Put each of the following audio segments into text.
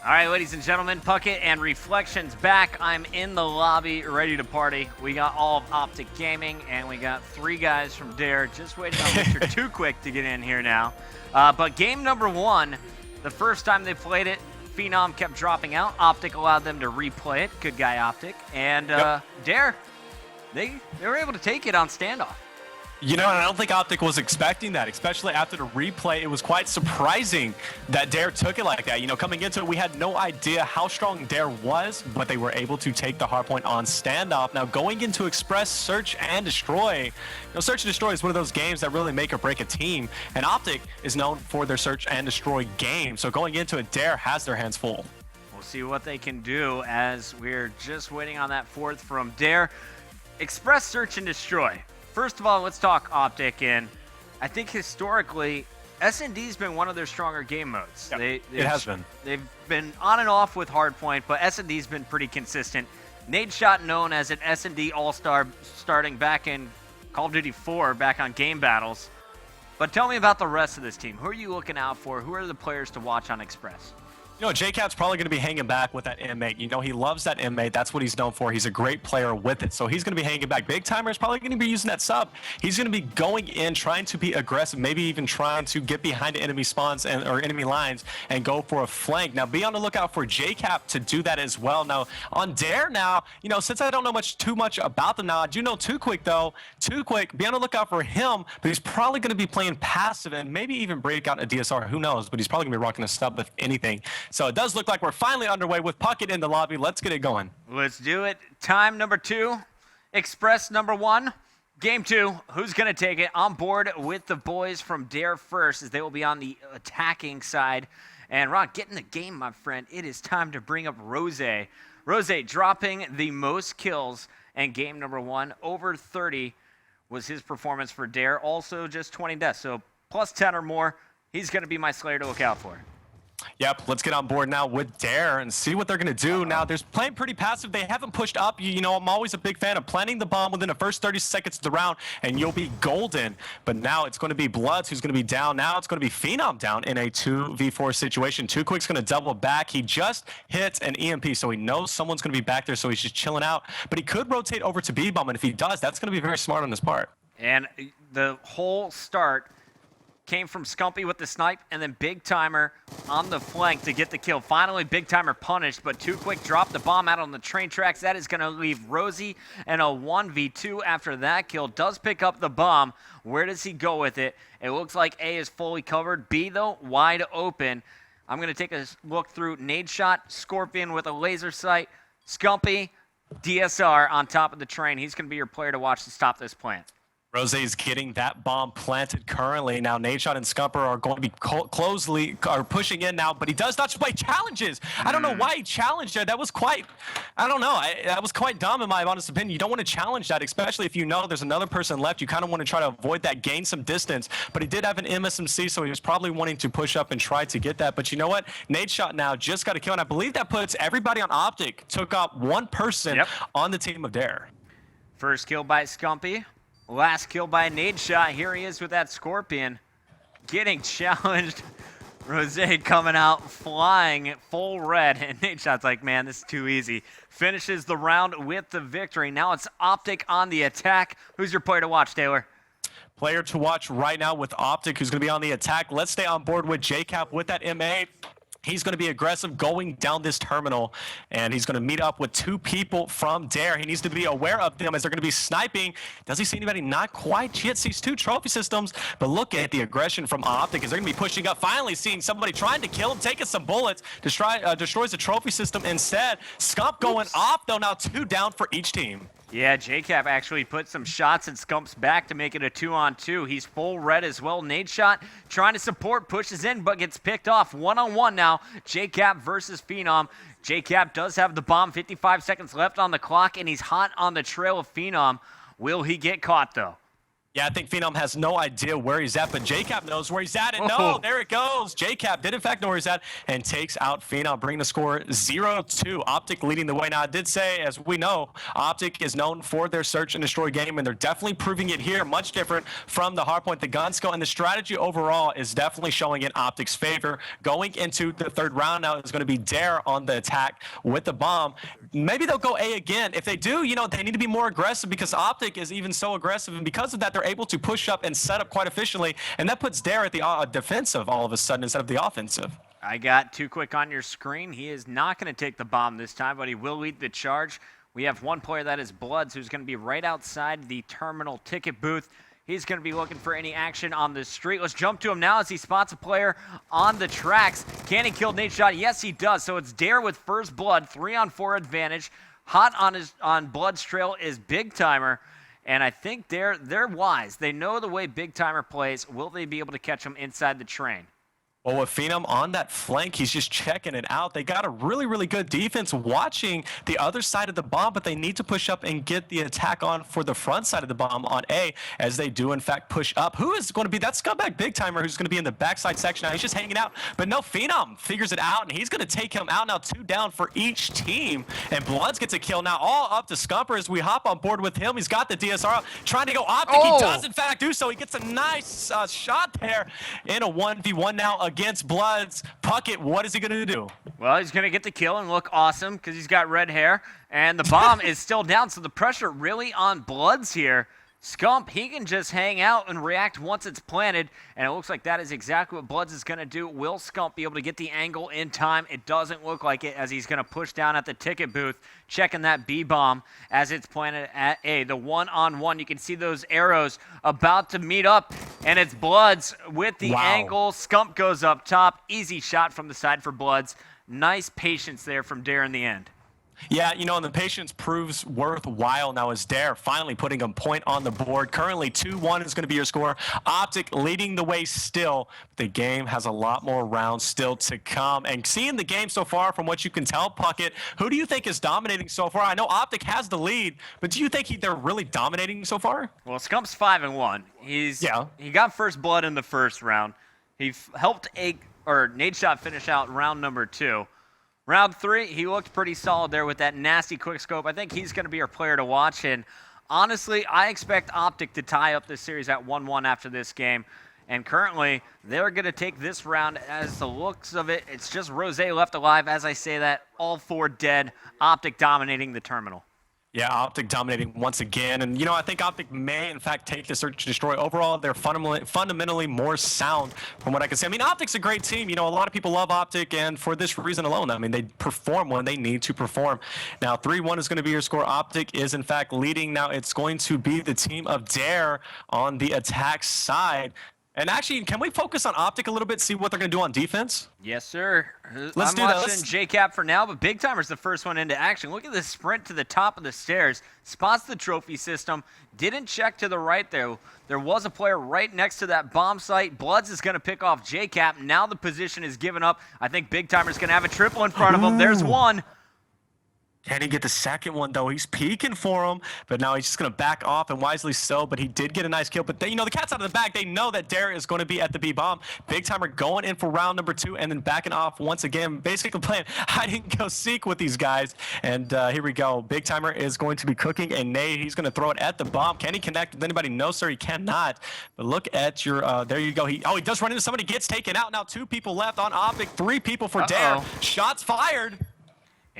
All right, ladies and gentlemen, Puckett and Reflections back. I'm in the lobby, ready to party. We got all of OpTic Gaming, and we got 3 guys from Dare just waiting on Mr. Too Quick to get in here now. But game number 1, the first time they played it, Phenom kept dropping out. OpTic allowed them to replay it. Good guy, OpTic. And Dare, they were able to take it on standoff. You know, and I don't think OpTic was expecting that, especially after the replay. It was quite surprising that Dare took it like that. You know, coming into it, we had no idea how strong Dare was, but they were able to take the hardpoint on standoff. Now, going into Express, Search, and Destroy, you know, Search and Destroy is one of those games that really make or break a team, and OpTic is known for their Search and Destroy game. So going into it, Dare has their hands full. We'll see what they can do as we're just waiting on that 4th from Dare. Express, Search, and Destroy. First of all, let's talk OpTic, and I think historically, S&D's been one of their stronger game modes. Yep, it has been. They've been on and off with Hardpoint, but S&D's been pretty consistent. Nadeshot, known as an S&D All-Star starting back in Call of Duty 4, back on Game Battles. But tell me about the rest of this team. Who are you looking out for? Who are the players to watch on Express? You know, JCap's probably going to be hanging back with that inmate. You know, he loves that inmate. That's what he's known for. He's a great player with it. So he's going to be hanging back. Big Timer is probably going to be using that sub. He's going to be going in, trying to be aggressive, maybe even trying to get behind the enemy spawns or enemy lines and go for a flank. Now, be on the lookout for JCap to do that as well. Now, on Dare now, you know, since I don't know too much about them now, I do know Too Quick, though. Too Quick, be on the lookout for him, but he's probably going to be playing passive and maybe even break out a DSR. Who knows? But he's probably going to be rocking a sub if anything. So it does look like we're finally underway with Puckett in the lobby. Let's get it going. Let's do it. Time number 2, Express number 1. Game 2, who's going to take it? On board with the boys from Dare first, as they will be on the attacking side. And Ron, get in the game, my friend. It is time to bring up Rose. Rose dropping the most kills in game number 1. Over 30 was his performance for Dare. Also just 20 deaths, so plus 10 or more. He's going to be my Slayer to look out for. Yep, let's get on board now with Dare and see what they're going to do. Now, they're playing pretty passive. They haven't pushed up. You know, I'm always a big fan of planting the bomb within the first 30 seconds of the round, and you'll be golden. But now it's going to be Bloods who's going to be down. Now it's going to be Phenom down in a 2v4 situation. Too Quick's going to double back. He just hit an EMP, so he knows someone's going to be back there, so he's just chilling out. But he could rotate over to B-Bomb, and if he does, that's going to be very smart on his part. And the whole start came from Scumpy with the snipe, and then Big Timer on the flank to get the kill. Finally, Big Timer punished, but Too Quick dropped the bomb out on the train tracks. That is going to leave Rosie and a 1v2 after that kill. Does pick up the bomb. Where does he go with it? It looks like A is fully covered. B, though, wide open. I'm going to take a look through Nadeshot, Scorpion with a laser sight, Scumpy, DSR on top of the train. He's going to be your player to watch to stop this plant. Rose's getting that bomb planted currently. Now, Nadeshot and Scumper are going to be pushing in now, but he does not play challenges. I don't know why he challenged that. That was quite, I don't know. That was quite dumb in my honest opinion. You don't want to challenge that, especially if you know there's another person left. You kind of want to try to avoid that, gain some distance. But he did have an MSMC, so he was probably wanting to push up and try to get that. But you know what? Nadeshot now just got a kill, and I believe that puts everybody on OpTic. Took out one person on the team of Dare. First kill by Scumpy. Last kill by Nadeshot. Here he is with that Scorpion. Getting challenged. Rose coming out flying full red. And Nadeshot's like, man, this is too easy. Finishes the round with the victory. Now it's OpTic on the attack. Who's your player to watch, Taylor? Player to watch right now with OpTic, who's going to be on the attack. Let's stay on board with JCap with that MA. He's going to be aggressive going down this terminal, and he's going to meet up with 2 people from Dare. He needs to be aware of them as they're going to be sniping. Does he see anybody? Not quite yet. Sees 2 trophy systems, but look at the aggression from OpTic as they're going to be pushing up. Finally seeing somebody trying to kill him, taking some bullets, destroys the trophy system instead. Scump going off, though. Now 2 down for each team. Yeah, JCap actually put some shots in Scump's back to make it a 2-on-2. He's full red as well. Nadeshot trying to support, pushes in, but gets picked off. 1-on-1 now. JCap versus Phenom. JCap does have the bomb. 55 seconds left on the clock, and he's hot on the trail of Phenom. Will he get caught, though? Yeah, I think Phenom has no idea where he's at, but JCap knows where he's at, and no, there it goes. JCap did in fact know where he's at and takes out Phenom, bringing the score 0-2. OpTic leading the way. Now, I did say, as we know, OpTic is known for their search and destroy game, and they're definitely proving it here, much different from the hardpoint, the gun skill, and the strategy overall is definitely showing in OpTic's favor. Going into the third round now is going to be Dare on the attack with the bomb. Maybe they'll go A again. If they do, you know, they need to be more aggressive because OpTic is even so aggressive, and because of that, they're able to push up and set up quite efficiently, and that puts Dare at the defensive all of a sudden instead of the offensive. I got Too Quick on your screen. He is not going to take the bomb this time, but he will lead the charge. We have one player, that is Bloods, who's going to be right outside the terminal ticket booth. He's going to be looking for any action on the street. Let's jump to him now as he spots a player on the tracks. Can he kill Nadeshot? Yes, he does. So it's Dare with first blood, 3-on-4 advantage. Hot on Blood's trail is Big Timer. And I think they're wise. They know the way Big Timer plays. Will they be able to catch him inside the train? Well, with Phenom on that flank, he's just checking it out. They got a really, really good defense watching the other side of the bomb, but they need to push up and get the attack on for the front side of the bomb on A, as they do, in fact, push up. Who is going to be that scumbag Big Timer who's going to be in the backside section now? He's just hanging out. But no, Phenom figures it out, and he's going to take him out now, 2 down for each team. And Bloods gets a kill now, all up to Scumper as we hop on board with him. He's got the DSR trying to go OpTic. Oh. He does, in fact, do so. He gets a nice shot there in a 1v1 now against Bloods. Puckett, what is he going to do? Well, he's going to get the kill and look awesome because he's got red hair. And the bomb is still down, so the pressure really on Bloods here. Scump, he can just hang out and react once it's planted, and it looks like that is exactly what Bloods is going to do. Will Scump be able to get the angle in time? It doesn't look like it, as he's going to push down at the ticket booth, checking that B-bomb as it's planted at A. The one-on-one, you can see those arrows about to meet up, and it's Bloods with the angle. Scump goes up top. Easy shot from the side for Bloods. Nice patience there from Dare in the end. Yeah, you know, and the patience proves worthwhile now as Dare finally putting a point on the board. Currently, 2-1 is going to be your score. OpTic leading the way still. The game has a lot more rounds still to come. And seeing the game so far, from what you can tell, Puckett, who do you think is dominating so far? I know OpTic has the lead, but do you think they're really dominating so far? Well, Scump's 5-1. He got first blood in the first round. He helped Nadeshot finish out round number 2. Round 3, he looked pretty solid there with that nasty quick scope. I think he's going to be our player to watch. And honestly, I expect OpTic to tie up this series at 1-1 after this game. And currently, they're going to take this round. As the looks of it, it's just Rose left alive. As I say that, all 4 dead. OpTic dominating the terminal. Yeah, OpTic dominating once again. And, you know, I think OpTic may, in fact, take the search and destroy. Overall, they're fundamentally more sound from what I can say. I mean, OpTic's a great team. You know, a lot of people love OpTic, and for this reason alone, I mean, they perform when they need to perform. Now, 3-1 is going to be your score. OpTic is, in fact, leading. Now, it's going to be the team of Dare on the attack side. And actually, can we focus on OpTic a little bit, see what they're going to do on defense? Yes, sir. Let's do that. I'm watching JCap for now, but Big Timer's the first one into action. Look at this sprint to the top of the stairs. Spots the trophy system. Didn't check to the right there. There was a player right next to that bomb site. Bloods is going to pick off JCap. Now the position is given up. I think Big Timer's going to have a triple in front of him. There's one. Can he get the second one, though? He's peeking for him, but now he's just going to back off, and wisely so, but he did get a nice kill. But, you know, the cat's out of the bag. They know that Dare is going to be at the B-bomb. Big Timer going in for round number 2 and then backing off once again, basically playing hide-and-go-seek with these guys. And here we go. Big Timer is going to be cooking a nade. He's going to throw it at the bomb. Can he connect with anybody? No, sir, he cannot. But look at your, there you go. He does run into somebody, gets taken out. Now 2 people left on OpTic, 3 people for Dare. Shots fired.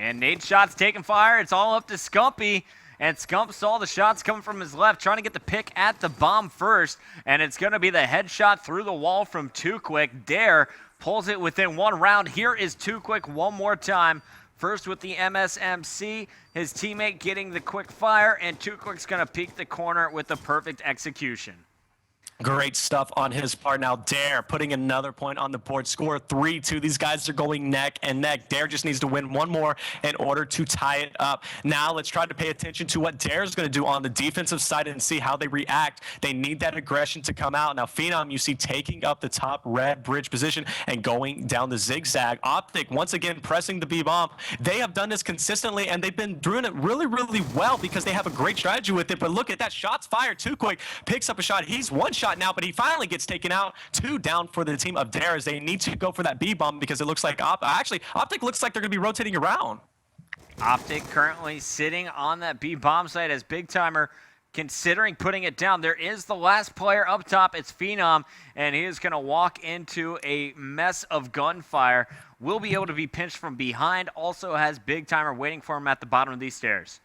And Nadeshot's taking fire. It's all up to Scumpy. And Scump saw the shots coming from his left, trying to get the pick at the bomb first. And it's going to be the headshot through the wall from Too Quick. Dare pulls it within 1 round. Here is Too Quick one more time. First with the MSMC. His teammate getting the quick fire. And Too Quick's going to peek the corner with the perfect execution. Great stuff on his part. Now Dare putting another point on the board. Score 3-2. These guys are going neck and neck. Dare just needs to win one more in order to tie it up. Now let's try to pay attention to what Dare is going to do on the defensive side and see how they react. They need that aggression to come out. Now Phenom, you see, taking up the top red bridge position and going down the zigzag. OpTic once again pressing the B-bomb. They have done this consistently, and they've been doing it really, really well because they have a great strategy with it. But look at that. Shots fired. Too quick. Picks up a shot. He's one shot now, but he finally gets taken out. 2 down for the team of Dare as they need to go for that B-bomb because it looks like OpTic looks like they're going to be rotating around. OpTic currently sitting on that B-bomb site as Big Timer considering putting it down. There is the last player up top. It's Phenom, and he is going to walk into a mess of gunfire. Will be able to be pinched from behind. Also has Big Timer waiting for him at the bottom of these stairs.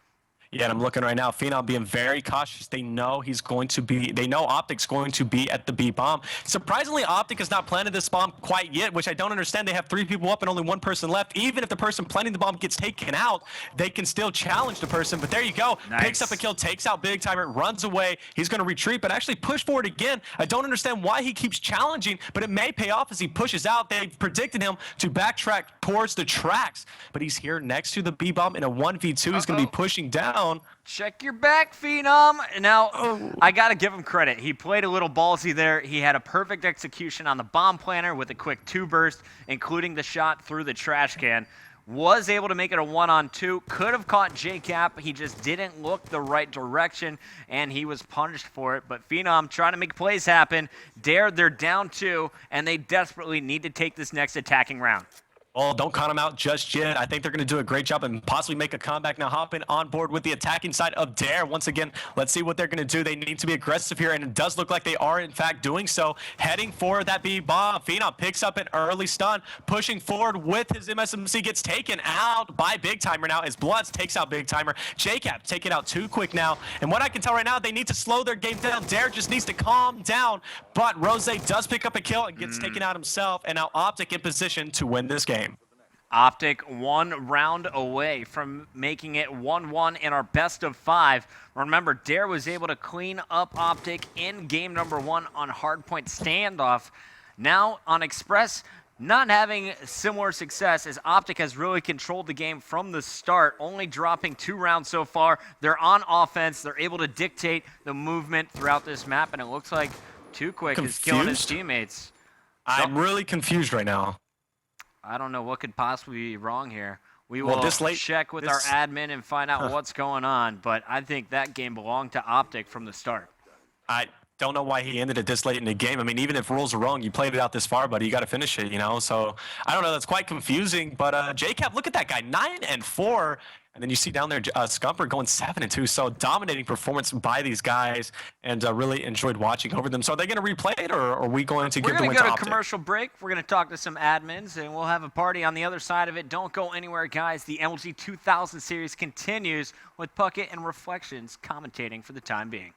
Yeah, and I'm looking right now. Phenom being very cautious. They know OpTic's going to be at the B bomb. Surprisingly, OpTic has not planted this bomb quite yet, which I don't understand. They have 3 people up and only 1 person left. Even if the person planting the bomb gets taken out, they can still challenge the person. But there you go. Nice. Picks up a kill, takes out Big Timer, runs away. He's going to retreat, but actually push forward again. I don't understand why he keeps challenging, but it may pay off as he pushes out. They predicted him to backtrack towards the tracks, but he's here next to the B bomb in a 1v2. He's going to be pushing down. Check your back, Phenom. Now, I got to give him credit. He played a little ballsy there. He had a perfect execution on the bomb planter with a quick 2 burst, including the shot through the trash can. Was able to make it a 1-on-2. Could have caught JCap. He just didn't look the right direction, and he was punished for it. But Phenom trying to make plays happen. Dare, they're down 2, and they desperately need to take this next attacking round. Well, don't count them out just yet. I think they're going to do a great job and possibly make a comeback. Now hopping on board with the attacking side of Dare. Once again, let's see what they're going to do. They need to be aggressive here, and it does look like they are, in fact, doing so. Heading for that B-bomb. Phenom picks up an early stun, pushing forward with his MSMC. Gets taken out by Big Timer now as Bloods takes out Big Timer. JCap taken out too quick now. And what I can tell right now, they need to slow their game down. Dare just needs to calm down. But Rose does pick up a kill and gets taken out himself. And now OpTic in position to win this game. OpTic 1 round away from making it 1-1 in our best of 5. Remember, Dare was able to clean up OpTic in game number 1 on hardpoint standoff. Now on Express, not having similar success as OpTic has really controlled the game from the start, only dropping 2 rounds so far. They're on offense. They're able to dictate the movement throughout this map, and it looks like Too Quick is killing his teammates. I'm really confused right now. I don't know what could possibly be wrong here. We will check with our admin and find out what's going on, but I think that game belonged to OpTic from the start. I don't know why he ended it this late in the game. I mean, even if rules are wrong, you played it out this far, buddy. You got to finish it, you know? So, I don't know. That's quite confusing, but JCap, look at that guy, 9-4. And then you see down there Scumper going 7-2. So dominating performance by these guys, and really enjoyed watching over them. So are they going to replay it, or are we going to give the win to OpTic? We're going to go to commercial break. We're going to talk to some admins, and we'll have a party on the other side of it. Don't go anywhere, guys. The MLG 2000 series continues with Puckett and Reflections commentating for the time being.